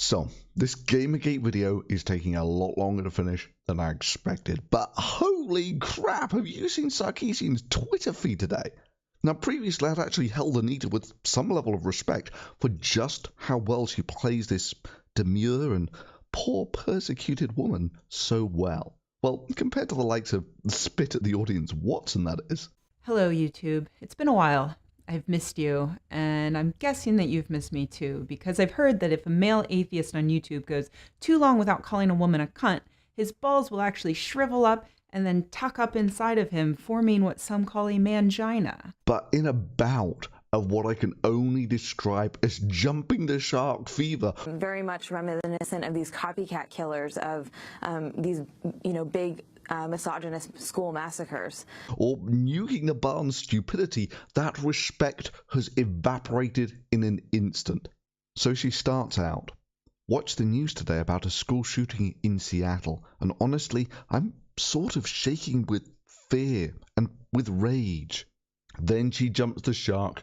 So, this Gamergate video is taking a lot longer to finish than I expected, but holy crap, have you seen Sarkeesian's Twitter feed today? Now, previously I'd actually held Anita with some level of respect for just how well she plays this demure and poor persecuted woman so well. Well, compared to the likes of Spit at the Audience Watson, that is. Hello, YouTube. It's been a while. I've missed you, and I'm guessing that you've missed me too, because I've heard that if a male atheist on YouTube goes too long without calling a woman a cunt, his balls will actually shrivel up and then tuck up inside of him, forming what some call a mangina. But in a bout of what I can only describe as jumping the shark fever. Very much reminiscent of these copycat killers of these, big misogynist school massacres. Or nuking the barn stupidity, that respect has evaporated in an instant. So she starts out. Watched the news today about a school shooting in Seattle, and honestly, I'm sort of shaking with fear and with rage. Then she jumps the shark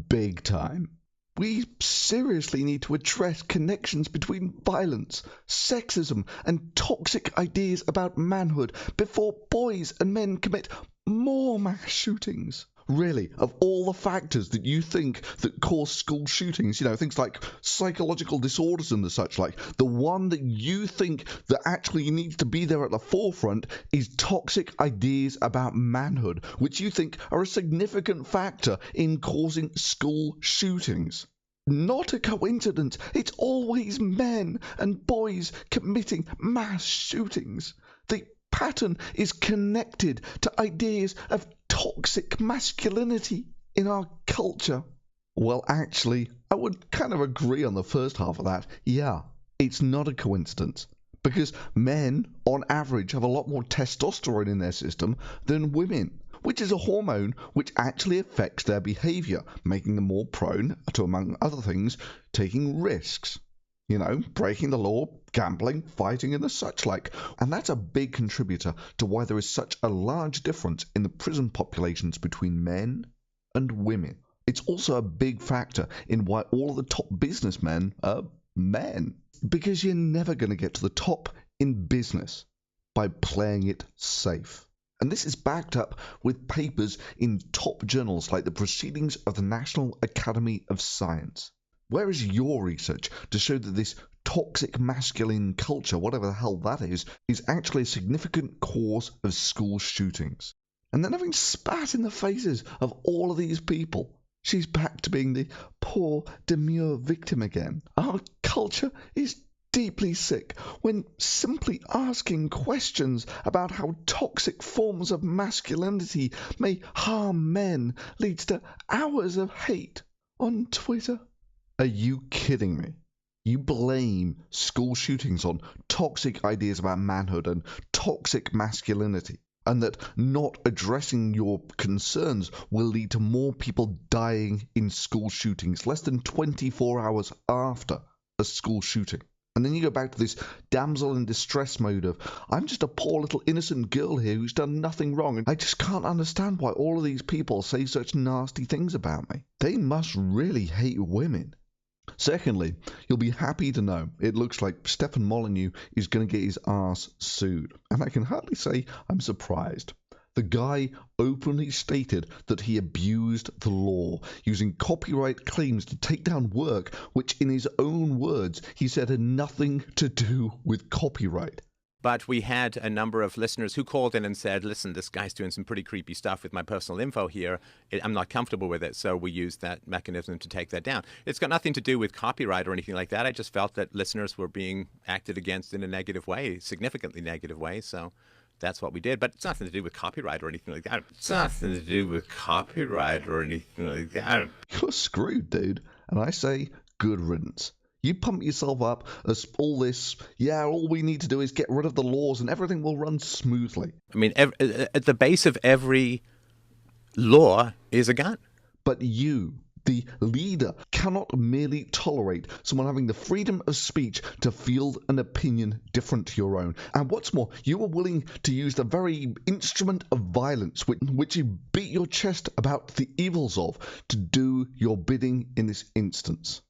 big time. We seriously need to address connections between violence, sexism, and toxic ideas about manhood before boys and men commit more mass shootings. Really, of all the factors that you think that cause school shootings, things like psychological disorders and the such like, the one that you think that actually needs to be there at the forefront is toxic ideas about manhood, which you think are a significant factor in causing school shootings. Not a coincidence. It's always men and boys committing mass shootings. The pattern is connected to ideas of toxic masculinity in our culture. Well, actually, I would kind of agree on the first half of that. Yeah, it's not a coincidence. Because men, on average, have a lot more testosterone in their system than women, which is a hormone which actually affects their behavior, making them more prone to, among other things, taking risks. Breaking the law, gambling, fighting, and the such like. And that's a big contributor to why there is such a large difference in the prison populations between men and women. It's also a big factor in why all of the top businessmen are men. Because you're never going to get to the top in business by playing it safe. And this is backed up with papers in top journals like the Proceedings of the National Academy of Science. Where is your research to show that this toxic masculine culture, whatever the hell that is actually a significant cause of school shootings? And then having spat in the faces of all of these people, she's back to being the poor, demure victim again. Our culture is deeply sick when simply asking questions about how toxic forms of masculinity may harm men leads to hours of hate on Twitter. Are you kidding me? You blame school shootings on toxic ideas about manhood and toxic masculinity, and that not addressing your concerns will lead to more people dying in school shootings less than 24 hours after a school shooting. And then you go back to this damsel in distress mode of, I'm just a poor little innocent girl here who's done nothing wrong, and I just can't understand why all of these people say such nasty things about me. They must really hate women. Secondly, you'll be happy to know it looks like Stefan Molyneux is going to get his arse sued. And I can hardly say I'm surprised. The guy openly stated that he abused the law, using copyright claims to take down work which, in his own words, he said had nothing to do with copyright. But we had a number of listeners who called in and said, listen, this guy's doing some pretty creepy stuff with my personal info here. I'm not comfortable with it. So we used that mechanism to take that down. It's got nothing to do with copyright or anything like that. I just felt that listeners were being acted against in a negative way, significantly negative way. So that's what we did. But it's nothing to do with copyright or anything like that. It's nothing to do with copyright or anything like that. You're screwed, dude. And I say good riddance. You pump yourself up as all this, all we need to do is get rid of the laws and everything will run smoothly. I mean, at the base of every law is a gun. But you, the leader, cannot merely tolerate someone having the freedom of speech to field an opinion different to your own. And what's more, you are willing to use the very instrument of violence which you beat your chest about the evils of to do your bidding in this instance.